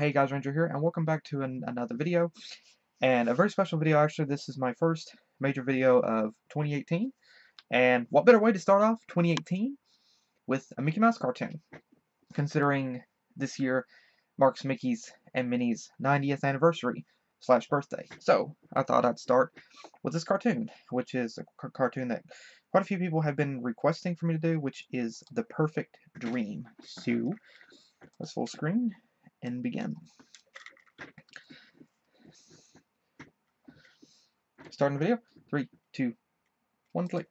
Hey guys, Ranger here, and welcome back to another video, and a very special video. Actually, this is my first major video of 2018, and what better way to start off 2018 with a Mickey Mouse cartoon, considering this year marks Mickey's and Minnie's 90th anniversary / birthday. So, I thought I'd start with this cartoon, which is a cartoon that quite a few people have been requesting for me to do, which is The Perfect Dream. So, let's full screen and begin. Starting the video. 3, 2, 1, play.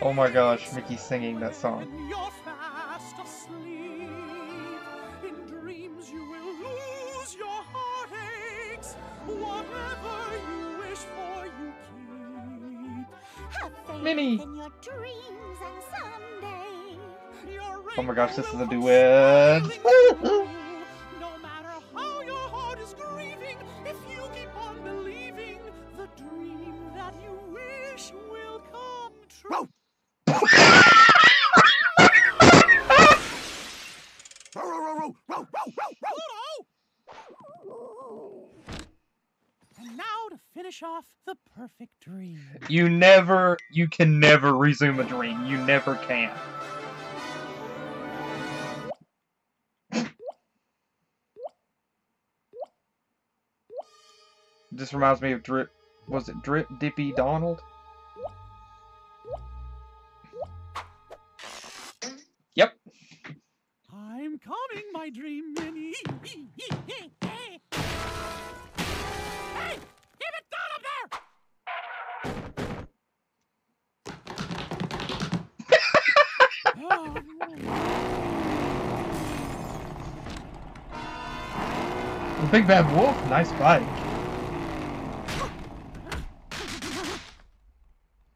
Oh my gosh, Mickey's singing that song. You're fast asleep. In dreams you will lose your heartaches. Whatever you wish for, you keep. Have faith Minnie. in your dreams and someday. Oh my gosh, this is a duet. No matter how your heart is grieving, if you keep on believing, the dream that you wish will come true. And now to finish off the perfect dream. You can never resume a dream. You never can. This reminds me of was it Drip Dippy Donald? Yep. I'm coming, my dream Minnie. Hey, give it down up there. The Big Bad Wolf, nice bike.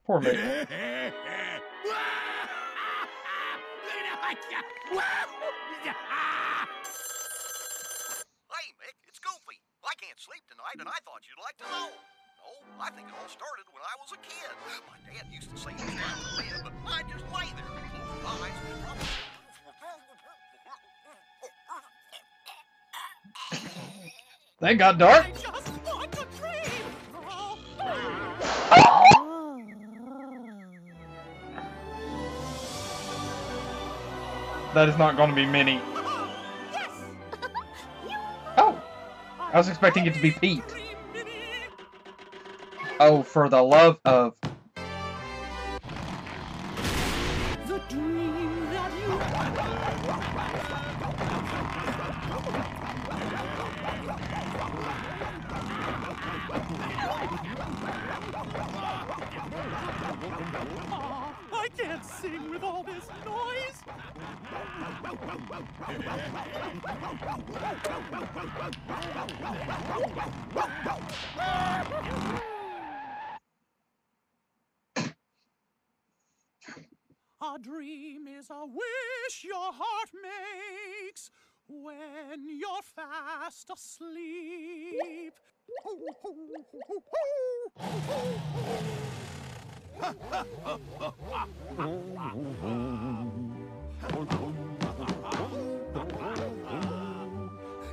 Poor Mick. Hey, Mick, it's Goofy. I can't sleep tonight, and I thought you'd like to know. No, I think it all started when I was a kid. My dad used to say it was time for bed, but I just lay there, close my eyes, That got dark. I just want to dream. That is not going to be Minnie. Yes. Oh, I was expecting it to be Pete. Oh, for the love of... The dream that you I can't sing with all this noise. A dream is a wish your heart makes when you're fast asleep.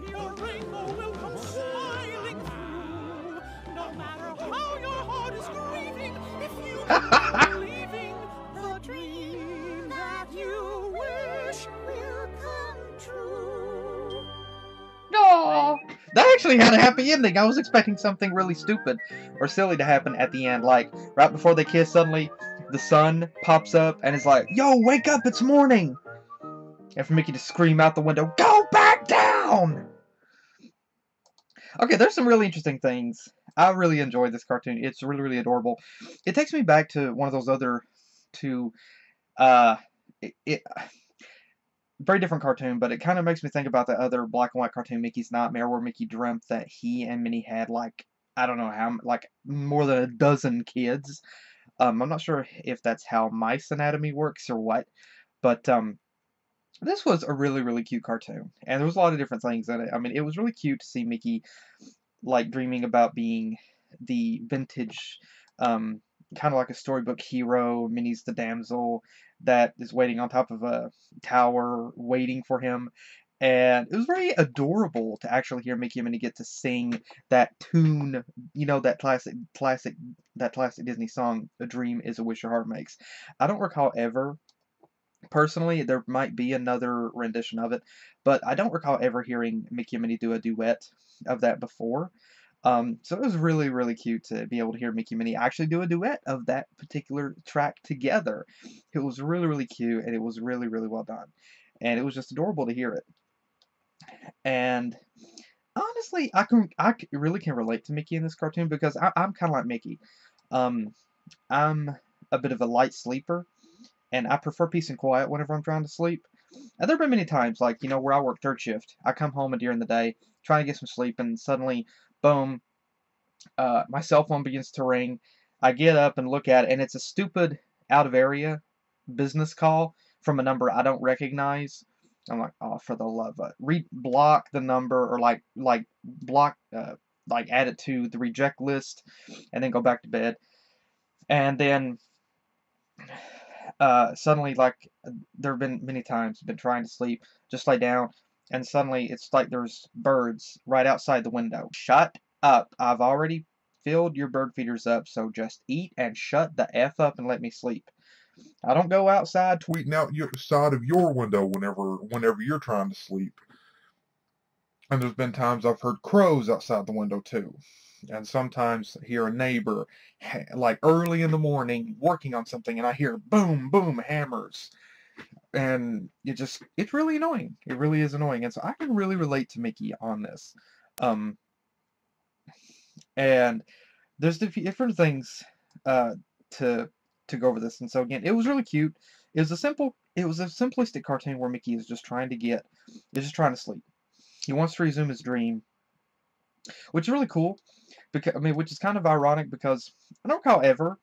Your rainbow will come smiling through. No matter how your heart is grieving, if you keep believing, the dream that you wish will come true. No, that actually had a happy ending. I was expecting something really stupid or silly to happen at the end, like right before they kiss, suddenly the sun pops up and is like, "Yo, wake up! It's morning!" And for Mickey to scream out the window, "Go back down!" Okay, there's some really interesting things. I really enjoy this cartoon. It's really, really adorable. It takes me back to one of those other two, very different cartoon, but it kind of makes me think about the other black and white cartoon, Mickey's Nightmare, where Mickey dreamt that he and Minnie had, like, I don't know how, like, more than a dozen kids. I'm not sure if that's how mice anatomy works or what, but, this was a really, really cute cartoon, and there was a lot of different things in it. I mean, it was really cute to see Mickey, like, dreaming about being the vintage, kind of like a storybook hero. Minnie's the damsel that is waiting on top of a tower, waiting for him. And it was very adorable to actually hear Mickey and Minnie get to sing that tune, you know, that classic Disney song, "A Dream Is a Wish Your Heart Makes." I don't recall ever, personally, there might be another rendition of it, but I don't recall ever hearing Mickey and Minnie do a duet of that before. So it was really, really cute to be able to hear Mickey and Minnie actually do a duet of that particular track together. It was really, really cute, and it was really, really well done. And it was just adorable to hear it. And honestly, really can relate to Mickey in this cartoon because I'm kind of like Mickey. Um, I'm a bit of a light sleeper, and I prefer peace and quiet whenever I'm trying to sleep. And there have been many times, like, you know, where I work third shift. I come home during the day, trying to get some sleep, and suddenly, boom, my cell phone begins to ring. I get up and look at it, and it's a stupid out of area business call from a number I don't recognize. I'm like, oh, for the love of block the number, or block like add it to the reject list, and then go back to bed. And then suddenly, like, there have been many times I've been trying to sleep, just lay down, and suddenly it's like there's birds right outside the window. Shut up! I've already filled your bird feeders up, so just eat and shut the F up and let me sleep. I don't go outside Tweeting out your side of your window whenever you're trying to sleep. And there's been times I've heard crows outside the window too. And sometimes hear a neighbor, like early in the morning, working on something, and I hear boom, boom, hammers. And it's really annoying. It really is annoying. And so I can really relate to Mickey on this. And there's different things to go over this. And so again, it was really cute. It was a simplistic cartoon where Mickey is just trying to sleep. He wants to resume his dream, which is really cool. Because which is kind of ironic because I don't recall ever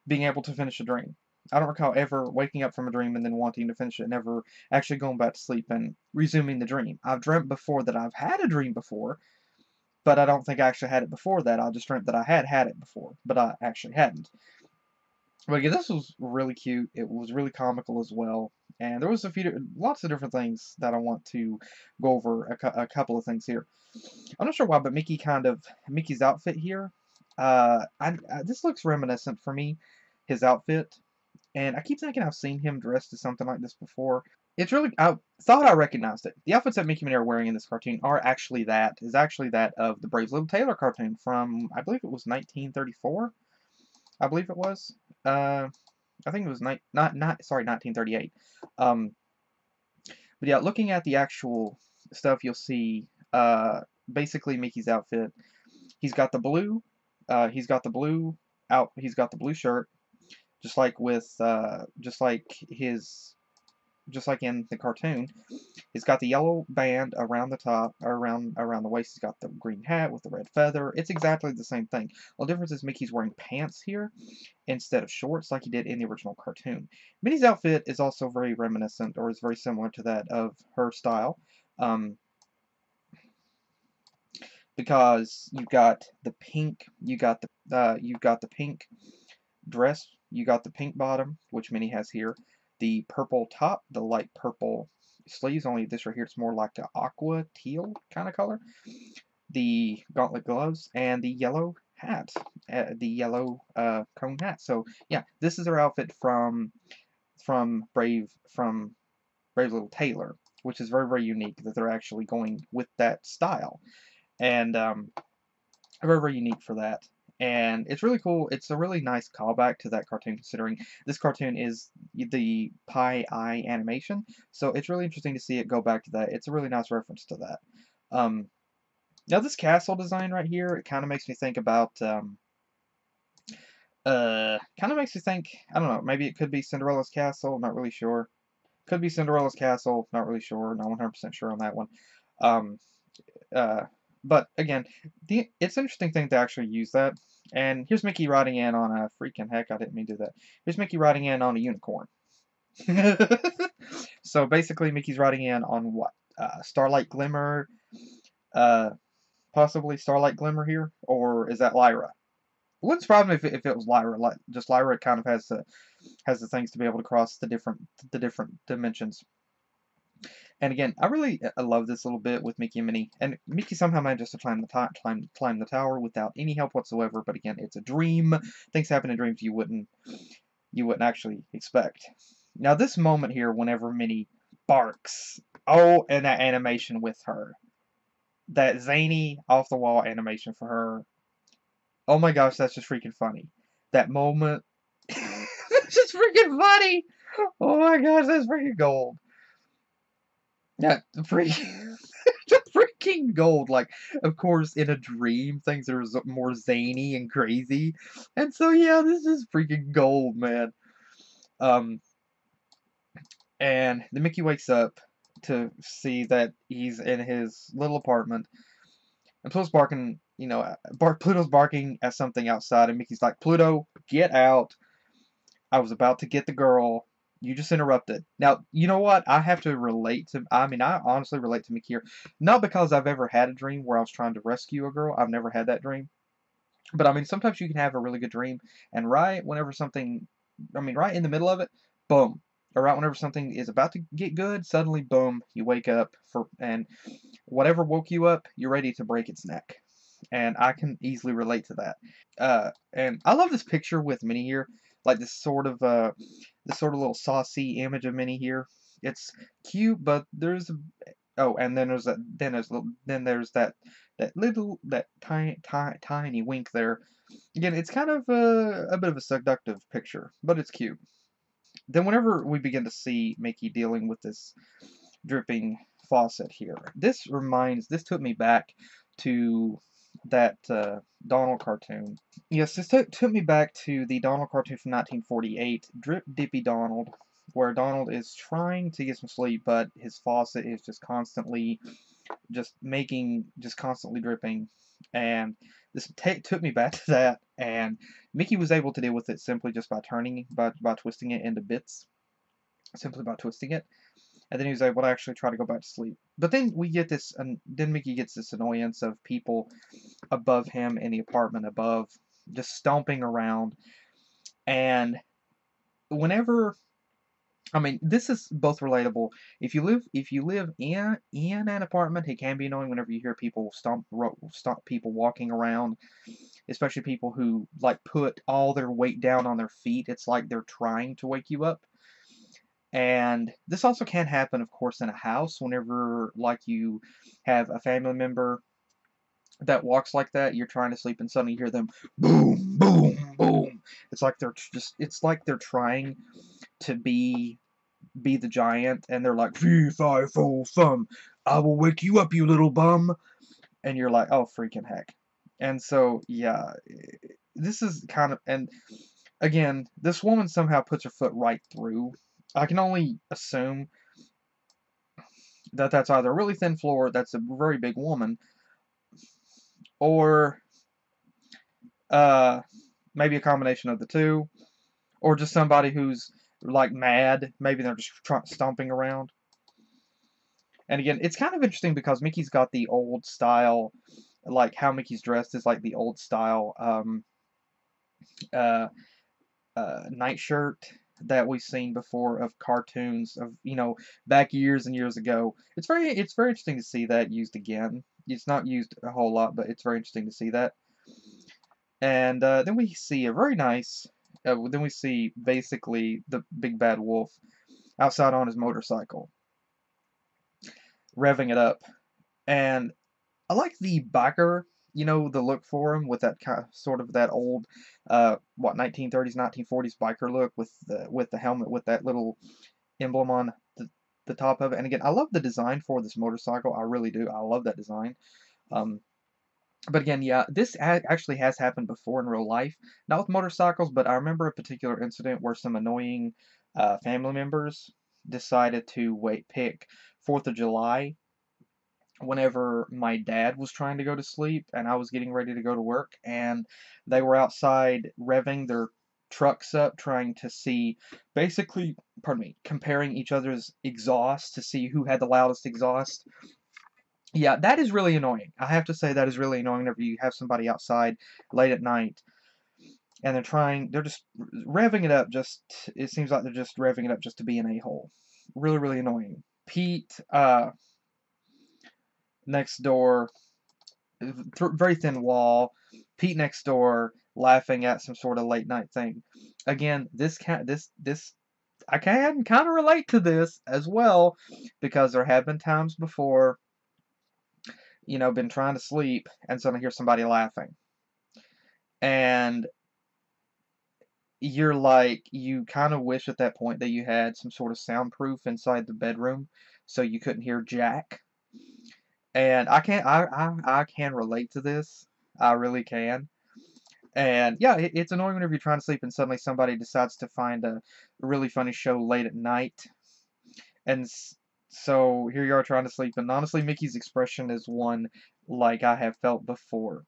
being able to finish a dream. I don't recall ever waking up from a dream and then wanting to finish it, never actually going back to sleep and resuming the dream. I've dreamt before that I've had a dream before, but I don't think I actually had it before that. I just dreamt that I had it before, but I actually hadn't. But yeah, this was really cute. It was really comical as well. And there was lots of different things that I want to go over, a couple of things here. I'm not sure why, but Mickey's outfit here, this looks reminiscent for me, his outfit. And I keep thinking I've seen him dressed as something like this before. I thought I recognized it. The outfits that Mickey and Minnie are wearing in this cartoon is actually that of the Brave Little Tailor cartoon from, I believe it was 1934. I believe it was. I think it was 1938. But yeah, looking at the actual stuff, you'll see basically Mickey's outfit. He's got the blue. He's got the blue shirt, just like in the cartoon. He's got the yellow band around the top, around the waist. He's got the green hat with the red feather. It's exactly the same thing. The difference is Mickey's wearing pants here instead of shorts like he did in the original cartoon. Minnie's outfit is also very reminiscent, or is very similar to that of her style, because you've got the pink dress, you got the pink bottom, which Minnie has here, the purple top, the light purple sleeves, only this right here, it's more like the aqua teal kind of color, the gauntlet gloves, and the yellow hat, the yellow cone hat. So yeah, this is her outfit from Brave Little Tailor, which is very, very unique that they're actually going with that style, and very, very unique for that. And it's really cool. It's a really nice callback to that cartoon, considering this cartoon is the Pie Eye animation. So it's really interesting to see it go back to that. It's a really nice reference to that. Now this castle design right here, it kind of makes me think about, I don't know, maybe it could be Cinderella's castle, not really sure. Could be Cinderella's castle, not really sure, not 100% sure on that one. But again, it's an interesting thing to actually use that. And here's Mickey riding in on a freaking heck, I didn't mean to do that. Here's Mickey riding in on a unicorn. So basically, Mickey's riding in on what? Starlight Glimmer? Possibly Starlight Glimmer here? Or is that Lyra? wouldn't surprise me if it was Lyra. Like just Lyra kind of has the things to be able to cross the different dimensions. And again, I love this little bit with Mickey and Minnie. And Mickey somehow manages to climb the tower without any help whatsoever. But again, it's a dream. Things happen in dreams you wouldn't actually expect. Now this moment here, whenever Minnie barks, oh, and that animation with her, that zany off the wall animation for her. Oh my gosh, that's just freaking funny. That moment, it's just freaking funny. Oh my gosh, that's freaking gold. Yeah, freaking, freaking gold. Like, of course, in a dream, things are more zany and crazy, and so yeah, this is freaking gold, man. Um, and the Mickey wakes up to see that he's in his little apartment, and Pluto's barking. Pluto's barking at something outside, and Mickey's like, "Pluto, get out! I was about to get the girl. You just interrupted." Now, you know what? I have to relate to, I mean, I honestly relate to Mickey here. Not because I've ever had a dream where I was trying to rescue a girl. I've never had that dream. But, I mean, sometimes you can have a really good dream, and right whenever something, I mean, right in the middle of it, boom. Or right whenever something is about to get good, suddenly, boom, you wake up, and whatever woke you up, you're ready to break its neck. And I can easily relate to that. And I love this picture with Minnie here, like this sort of little saucy image of Minnie here. It's cute, but there's oh, and then there's that tiny wink there. Again, it's kind of a bit of a seductive picture, but it's cute. Then whenever we begin to see Mickey dealing with this dripping faucet here, this took me back to that Donald cartoon. Yes, this took me back to the Donald cartoon from 1948, Drip Dippy Donald, where Donald is trying to get some sleep, but his faucet is just constantly constantly dripping. And this took me back to that, and Mickey was able to deal with it simply just by by twisting it into bits, simply by twisting it. And then he was able to actually try to go back to sleep. But then we get this, and then Mickey gets this annoyance of people above him in the apartment above, just stomping around. And whenever, I mean, this is both relatable. If you live in an apartment, it can be annoying whenever you hear people stomp people walking around, especially people who like put all their weight down on their feet. It's like they're trying to wake you up. And this also can happen, of course, in a house whenever, like, you have a family member that walks like that, you're trying to sleep, and suddenly you hear them boom, boom, boom. It's like they're trying to be the giant, and they're like, fee, fi, fo, fum, I will wake you up, you little bum. And you're like, oh, freaking heck. And so, yeah, this is kind of, and again, this woman somehow puts her foot right through. I can only assume that that's either a really thin floor, that's a very big woman, or maybe a combination of the two, or just somebody who's like mad. Maybe they're just stomping around. And again, it's kind of interesting because Mickey's got the old style, like how Mickey's dressed is like the old style uh, nightshirt that we've seen before of cartoons of, back years and years ago. It's very interesting to see that used again. It's not used a whole lot, but it's very interesting to see that. And then we see a very nice. Then we see basically the big bad wolf outside on his motorcycle, revving it up, and I like the biker, the look for him with that kind of sort of that old, 1930s, 1940s biker look with the helmet with that little emblem on the top of it. And again, I love the design for this motorcycle. I really do. I love that design. But again, yeah, this actually has happened before in real life. Not with motorcycles, but I remember a particular incident where some annoying family members decided to pick 4th of July whenever my dad was trying to go to sleep and I was getting ready to go to work, and they were outside revving their trucks up, trying to see, basically, pardon me, comparing each other's exhaust to see who had the loudest exhaust. Yeah, that is really annoying. I have to say that is really annoying whenever you have somebody outside late at night and they're just revving it up. It seems like they're just revving it up just to be an a-hole. Really, really annoying. Pete, next door, very thin wall. Pete next door laughing at some sort of late night thing. Again, this I can kind of relate to this as well, because there have been times before, been trying to sleep and suddenly hear somebody laughing. And you kind of wish at that point that you had some sort of soundproof inside the bedroom so you couldn't hear Jack. And I can relate to this. I really can. And yeah, it's annoying whenever you're trying to sleep and suddenly somebody decides to find a really funny show late at night. And so here you are trying to sleep, and honestly, Mickey's expression is one like I have felt before.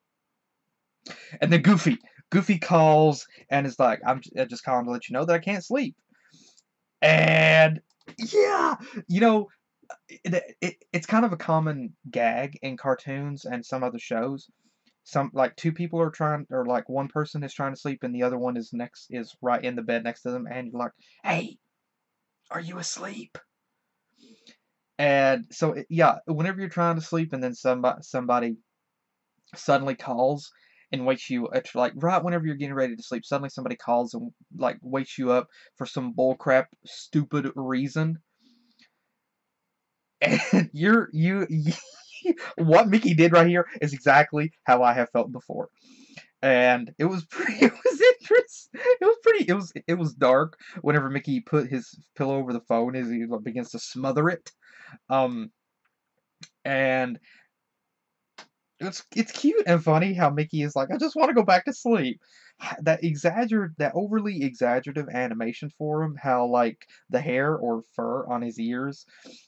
And then Goofy calls and is like, I just calling to let you know that I can't sleep. And yeah, you know, it's kind of a common gag in cartoons and some other shows. Some like two people are trying, or like one person is trying to sleep and the other one is right in the bed next to them, and you're like, "Hey, are you asleep?" And so yeah, whenever you're trying to sleep and then somebody suddenly calls and wakes you, it's like right whenever you're getting ready to sleep, suddenly somebody calls and like wakes you up for some bullcrap stupid reason, and what Mickey did right here is exactly how I have felt before. And it was pretty, it was interesting. It was dark whenever Mickey put his pillow over the phone as he begins to smother it. Um, and it's cute and funny how Mickey is like, I just want to go back to sleep. That overly exaggerative animation for him, how like the hair or fur on his ears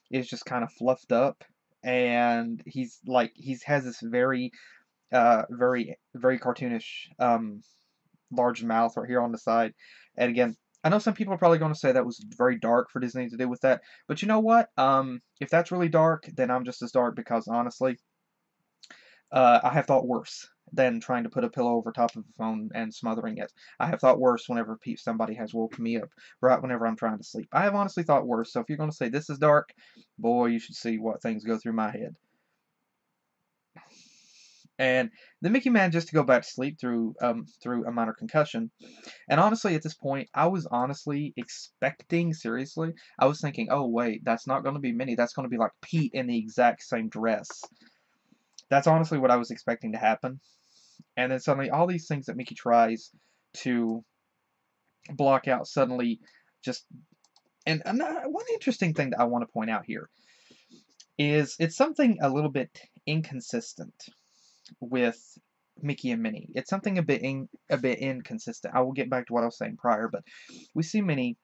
is just kind of fluffed up, and he has this very very cartoonish large mouth right here on the side. And again, I know some people are probably going to say that was very dark for Disney to do with that, but you know what? If that's really dark, then I'm just as dark, because honestly, I have thought worse than trying to put a pillow over top of the phone and smothering it. I have thought worse whenever somebody has woken me up right whenever I'm trying to sleep. I have honestly thought worse. So if you're going to say this is dark, boy, you should see what things go through my head. And the Mickey manages to go back to sleep through a minor concussion. And honestly, at this point, I was honestly expecting, seriously, I was thinking, oh wait, that's not going to be Minnie. That's going to be like Pete in the exact same dress. That's honestly what I was expecting to happen. And then suddenly, all these things that Mickey tries to block out suddenly just. And one interesting thing that I want to point out here is it's something a little bit inconsistent with Mickey and Minnie. It's something a bit inconsistent. I will get back to what I was saying prior, but we see Minnie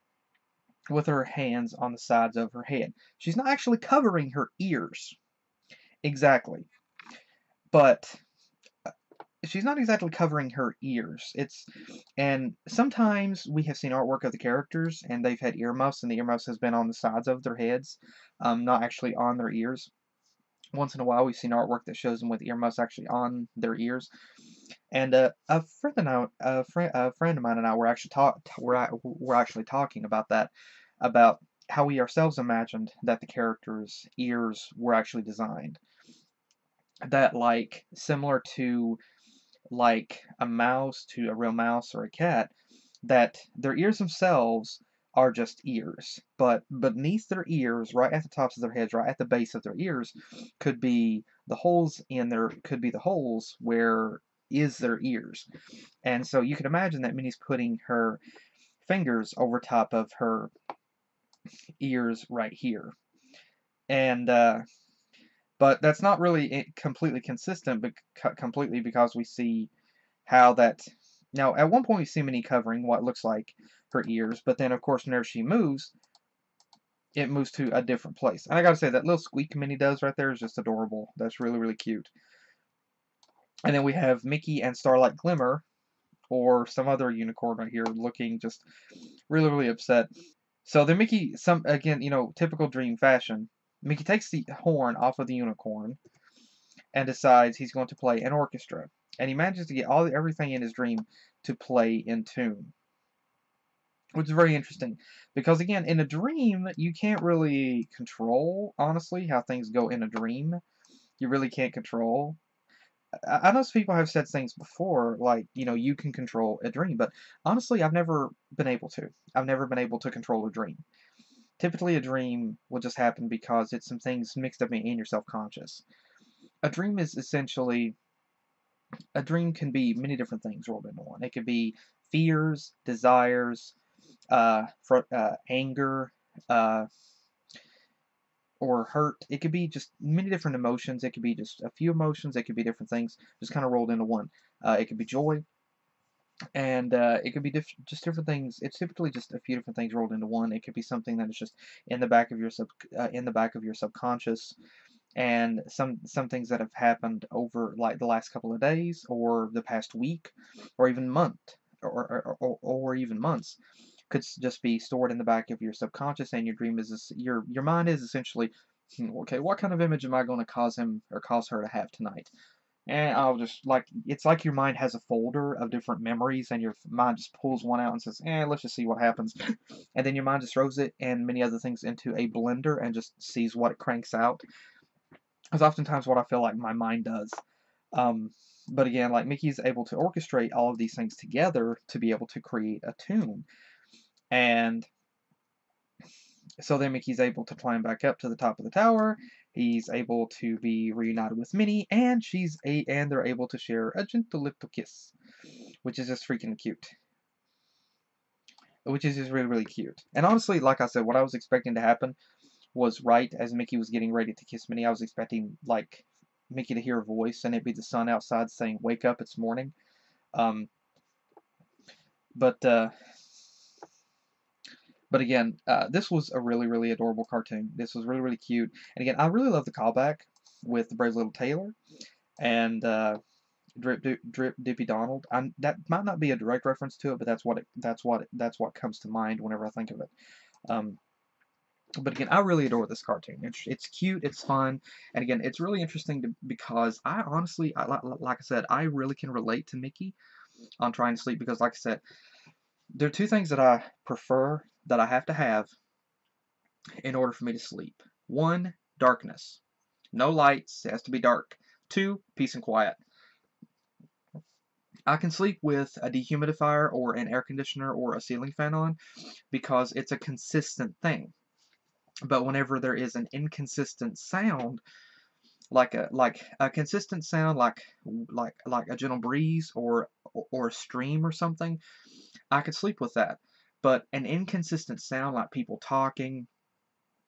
with her hands on the sides of her head. She's not actually covering her ears. Exactly. But she's not exactly covering her ears. And sometimes we have seen artwork of the characters and they've had earmuffs, and the earmuffs has been on the sides of their heads, not actually on their ears. Once in a while, we've seen artwork that shows them with earmuffs actually on their ears. And a friend of mine and I were actually talking about that, about how we ourselves imagined that the characters' ears were actually designed. That like similar to like a mouse, to a real mouse or a cat, that their ears themselves are just ears, but beneath their ears, right at the tops of their heads, right at the base of their ears, could be the holes where is their ears. And so you can imagine that Minnie's putting her fingers over top of her ears right here. And but that's not really completely consistent, but completely, because we see how that. Now, at one point, we see Minnie covering what looks like her ears, but then, of course, whenever she moves, it moves to a different place. And I gotta say, that little squeak Minnie does right there is just adorable. That's really, really cute. And then we have Mickey and Starlight Glimmer, or some other unicorn right here, looking just really, really upset. So then Mickey, again, typical dream fashion, Mickey takes the horn off of the unicorn and decides he's going to play an orchestra. and he manages to get everything in his dream to play in tune, which is very interesting because again, in a dream, you can't really control honestly how things go in a dream. You really can't control. I know some people have said things before, like, you know, you can control a dream, but honestly, I've never been able to. I've never been able to control a dream. Typically, a dream will just happen because it's some things mixed up in your self-conscious. A dream is essentially, a dream can be many different things rolled into one. It could be fears, desires, anger, uh, or hurt. It could be just many different emotions. It could be just a few emotions. It could be different things just kind of rolled into one. It could be joy, and it could be just different things. It's typically just a few different things rolled into one. It could be something that is just in the back of your subconscious, and some things that have happened over like the last couple of days or the past week or even month or even months could just be stored in the back of your subconscious, and your dream is your mind is essentially, okay, what kind of image am I going to cause him or cause her to have tonight? And I'll just like, it's like your mind has a folder of different memories, and your mind just pulls one out and says, let's just see what happens. And then your mind just throws it and many other things into a blender and just sees what it cranks out. That's oftentimes what I feel like my mind does. Um, but again, like Mickey's able to orchestrate all of these things together to be able to create a tune. And so then Mickey's able to climb back up to the top of the tower. He's able to be reunited with Minnie, and and they're able to share a gentle little kiss, which is just freaking cute. Which is just really, really cute. And honestly, like I said, what I was expecting to happen was right as Mickey was getting ready to kiss Minnie. I was expecting like Mickey to hear a voice, and it'd be the sun outside saying, "Wake up, it's morning." Um, but uh, but again, this was a really, really adorable cartoon. This was really, really cute. And again, I really love the callback with the Brave Little Tailor and Drip Dippy Donald. That might not be a direct reference to it, but that's what comes to mind whenever I think of it. Um, but again, I really adore this cartoon. It's cute, it's fun, and again, it's really interesting because I honestly, like I said, I really can relate to Mickey on trying to sleep because, like I said, there are two things that I prefer that I have to have in order for me to sleep. One, darkness. No lights, it has to be dark. Two, peace and quiet. I can sleep with a dehumidifier or an air conditioner or a ceiling fan on because it's a consistent thing. But whenever there is an inconsistent sound, like a consistent sound, like a gentle breeze or a stream or something, I could sleep with that. But an inconsistent sound like people talking,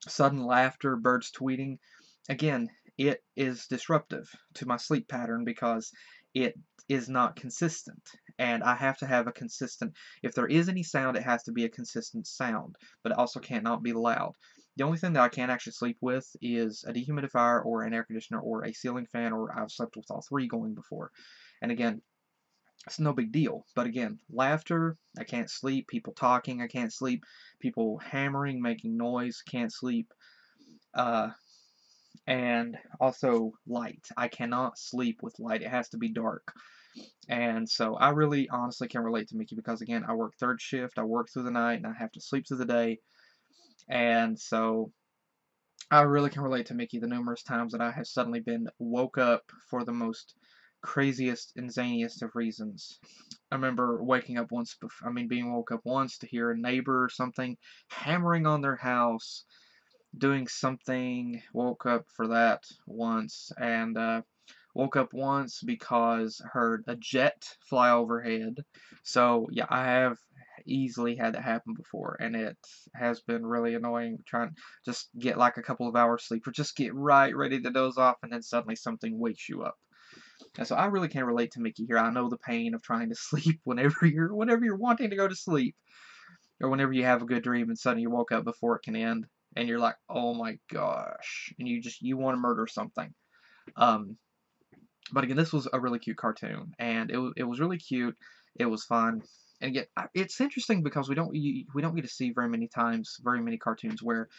sudden laughter, birds tweeting, again, it is disruptive to my sleep pattern because it is not consistent. And I have to have a consistent, if there is any sound, it has to be a consistent sound, but it also cannot be loud. The only thing that I can actually sleep with is a dehumidifier or an air conditioner or a ceiling fan, or I've slept with all three going before. And again, it's no big deal. But again, laughter, I can't sleep. People talking, I can't sleep. People hammering, making noise, can't sleep. Uh, and also light. I cannot sleep with light. It has to be dark. And so I really honestly can relate to Mickey because again, I work third shift. I work through the night and I have to sleep through the day. And so I really can relate to Mickey the numerous times that I have suddenly been woke up for the most craziest and zaniest of reasons. I remember waking up once, being woke up once to hear a neighbor or something hammering on their house, doing something. Woke up for that once, and woke up once because heard a jet fly overhead. So yeah, I have easily had that happen before, and it has been really annoying trying to just get like a couple of hours sleep or just get right ready to doze off, and then suddenly something wakes you up. And so I really can relate to Mickey here. I know the pain of trying to sleep whenever you're wanting to go to sleep, or whenever you have a good dream and suddenly you woke up before it can end, and you're like, oh my gosh, and you want to murder something. Um, but again, this was a really cute cartoon, and it was really cute. It was fun, and again, it's interesting because we don't get to see very many times very many cartoons where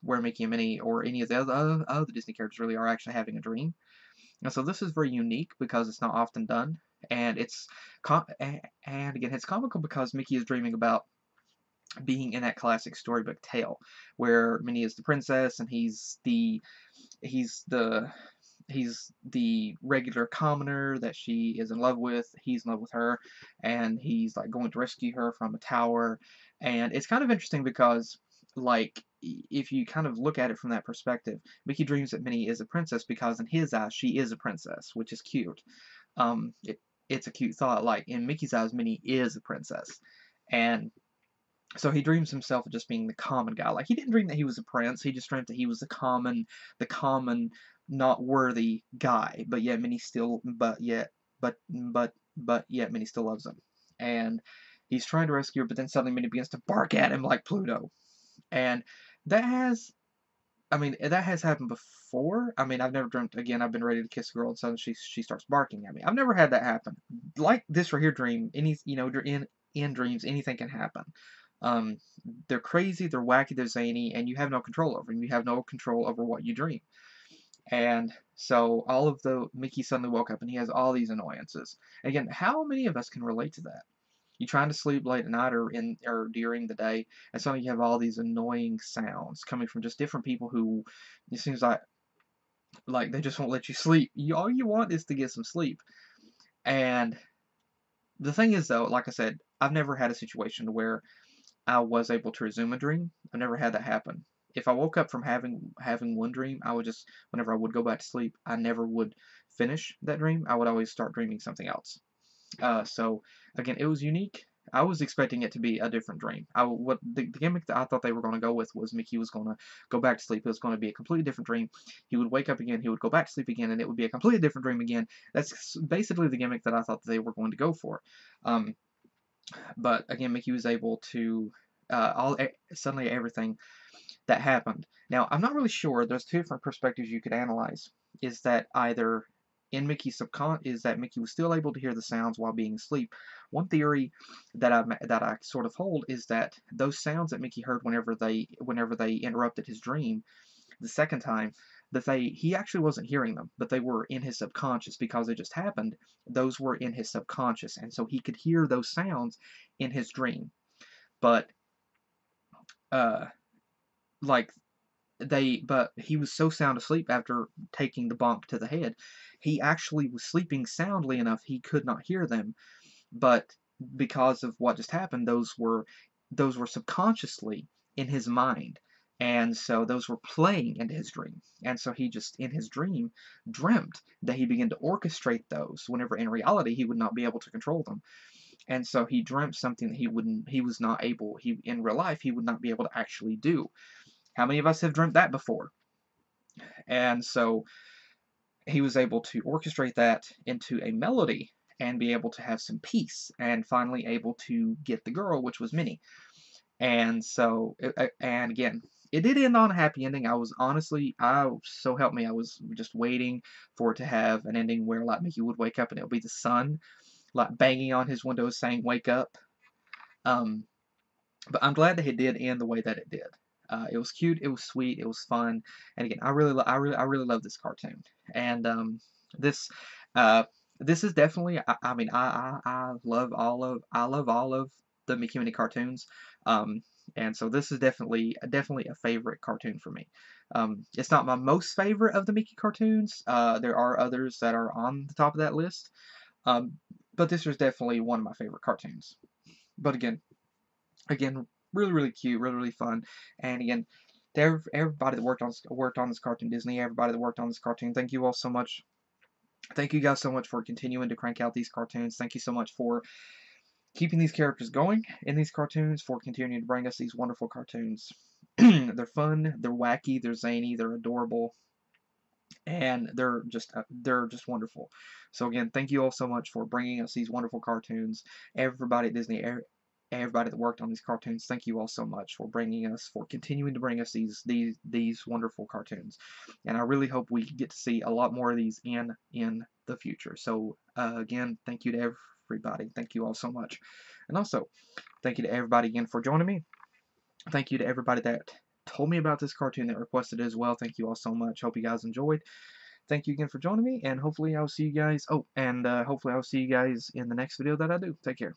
Mickey and Minnie or any of the other Disney characters really are actually having a dream. And so this is very unique because it's not often done, and and again, it's comical because Mickey is dreaming about being in that classic storybook tale where Minnie is the princess and he's the he's the regular commoner that she is in love with. He's in love with her, and he's like going to rescue her from a tower. And it's kind of interesting because, like, if you kind of look at it from that perspective, Mickey dreams that Minnie is a princess because in his eyes she is a princess, which is cute. Um, it, it's a cute thought. Like in Mickey's eyes, Minnie is a princess, and so he dreams himself of just being the common guy. Like he didn't dream that he was a prince. He just dreamt that he was the common, not worthy guy. But yet Minnie still, but yet Minnie still loves him. And he's trying to rescue her, but then suddenly Minnie begins to bark at him like Pluto. And that has, I mean, that has happened before. I mean, I've never dreamt. Again, I've been ready to kiss a girl, and suddenly she starts barking at me. I've never had that happen. Like this right here, dream. In dreams, anything can happen. Um, they're crazy, they're wacky, they're zany, and you have no control over them. You have no control over what you dream. And so all of the Mickey suddenly woke up and he has all these annoyances. Again, how many of us can relate to that? You trying to sleep late at night or during the day, and suddenly you have all these annoying sounds coming from just different people who it seems like they just won't let you sleep. All you want is to get some sleep. And the thing is though, like I said, I've never had a situation where I was able to resume a dream. I've never had that happen. If I woke up from having one dream, I would just whenever I would go back to sleep, I never would finish that dream. I would always start dreaming something else. So again, it was unique. I was expecting it to be a different dream. What the gimmick that I thought they were going to go with was Mickey was going to go back to sleep. It was going to be a completely different dream. He would wake up again. He would go back to sleep again, and it would be a completely different dream again. That's basically the gimmick that I thought they were going to go for. Um, but again, Mickey was able to suddenly everything that happened. Now, I'm not really sure. There's two different perspectives you could analyze. Is that either in Mickey's is that Mickey was still able to hear the sounds while being asleep? One theory that I sort of hold is that those sounds that Mickey heard whenever they interrupted his dream the second time, that he actually wasn't hearing them, but they were in his subconscious because they just happened. Those were in his subconscious, and so he could hear those sounds in his dream. But uh, like but he was so sound asleep after taking the bonk to the head, he actually was sleeping soundly enough he could not hear them. But because of what just happened, those were subconsciously in his mind. And so those were playing into his dream. And so he just, in his dream, dreamt that he began to orchestrate those whenever in reality he would not be able to control them. And so he dreamt something that in real life, he would not be able to actually do. How many of us have dreamt that before? And so he was able to orchestrate that into a melody and be able to have some peace and finally able to get the girl, which was Minnie. And so, and again, it did end on a happy ending. I was honestly, so help me, I was just waiting for it to have an ending where like Mickey would wake up and it would be the sun, like banging on his window saying "Wake up." Um, but I'm glad that it did end the way that it did. It was cute, it was sweet, it was fun, and again, I really love this cartoon. And this, uh, this is definitely, I mean, I love all of the Mickey Minnie cartoons. Um, and so this is definitely a favorite cartoon for me. It's not my most favorite of the Mickey cartoons. There are others that are on the top of that list. Um, but this was definitely one of my favorite cartoons. But again, really cute, really fun. And again, to everybody that worked on this cartoon, Disney, everybody that worked on this cartoon, thank you all so much. Thank you guys so much for continuing to crank out these cartoons. Thank you so much for keeping these characters going in these cartoons, for continuing to bring us these wonderful cartoons. They're fun, they're wacky, they're zany, they're adorable, and they're just wonderful. So again, thank you all so much for bringing us these wonderful cartoons. Everybody at Disney, everybody that worked on these cartoons, thank you all so much for continuing to bring us these wonderful cartoons. And I really hope we get to see a lot more of these in the future. So again, thank you to everybody. Thank you all so much. And also, thank you to everybody again for joining me. Thank you to everybody that told me about this cartoon, that requested it as well. Thank you all so much. Hope you guys enjoyed. thank you again for joining me, and hopefully I'll see you guys. Oh, and hopefully I'll see you guys in the next video that I do. Take care.